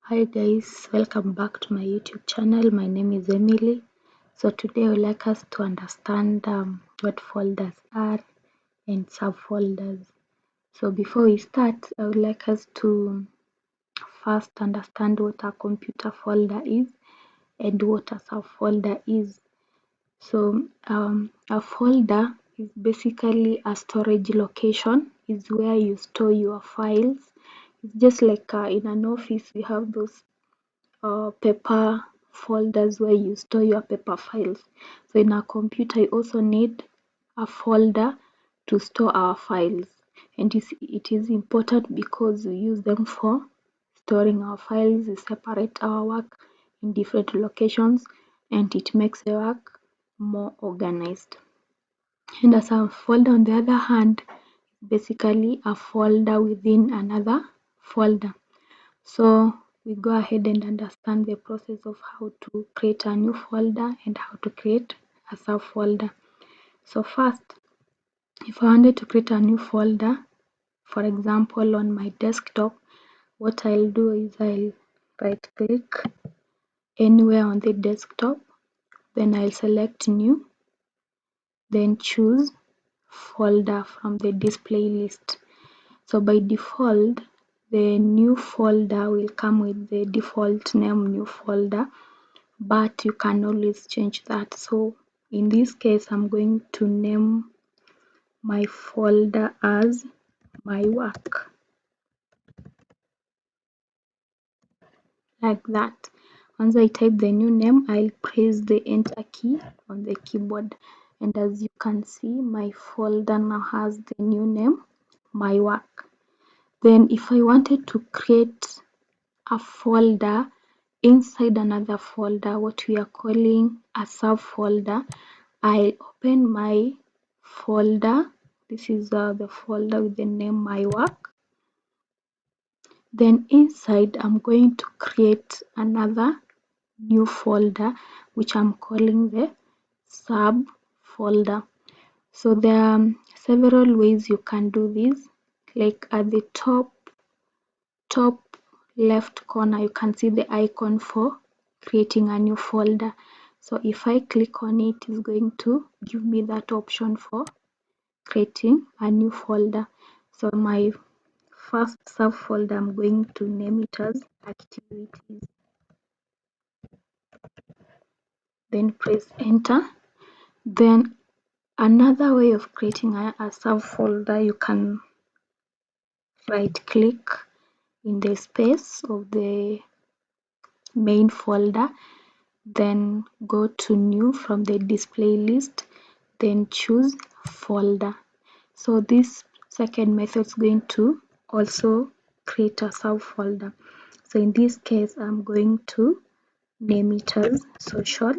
Hi guys, welcome back to my YouTube channel. My name is Emily. So today I would like us to understand what folders are and subfolders. So before we start, I would like us to first understand what a computer folder is and what a subfolder is. So a folder is basically a storage location, is where you store your files. It's just like in an office we have those paper folders where you store your paper files. So in a computer, you also need a folder to store our files. And it is important because we use them for storing our files. We separate our work in different locations and it makes the work more organized. And as a folder, on the other hand, basically a folder within another folder. So we go ahead and understand the process of how to create a new folder and how to create a subfolder. So first, if I wanted to create a new folder, for example on my desktop, what I'll do is I'll right click anywhere on the desktop, then I'll select new, then choose folder from the display list. So by default, the new folder will come with the default name new folder, but you can always change that. So in this case, I'm going to name my folder as my work, like that. Once I type the new name, I'll press the enter key on the keyboard, and as you can see, my folder now has the new name, my work. Then if I wanted to create a folder inside another folder, what we are calling a subfolder, I open my folder. This is the folder with the name my work. Then inside I'm going to create another new folder which I'm calling the subfolder. So there are several ways you can do this. Like at the top left corner, you can see the icon for creating a new folder. So if I click on it, it's going to give me that option for creating a new folder. So my first subfolder, I'm going to name it as activities. Then press enter. Then another way of creating a subfolder, you can right click in the space of the main folder, then go to new from the display list, then choose folder. So this second method is going to also create a subfolder. So in this case, I'm going to name it as social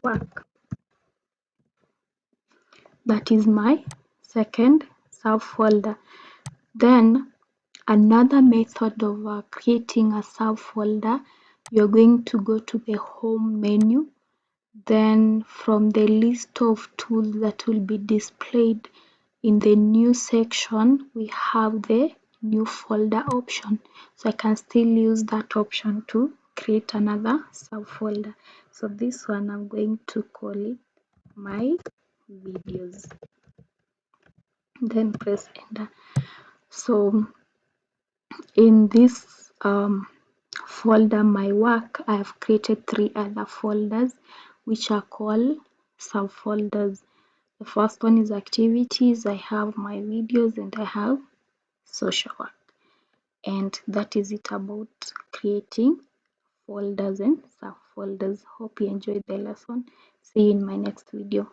work. That is my second subfolder. Then another method of creating a subfolder, you're going to go to the home menu. Then from the list of tools that will be displayed in the new section, we have the new folder option. So I can still use that option to create another subfolder. So this one I'm going to call it my videos. Then press enter. So in this folder my work, I have created 3 other folders which are called subfolders. The first one is activities, I have my videos, and I have social work. And that is it about creating folders and subfolders. Hope you enjoyed the lesson. See you in my next video.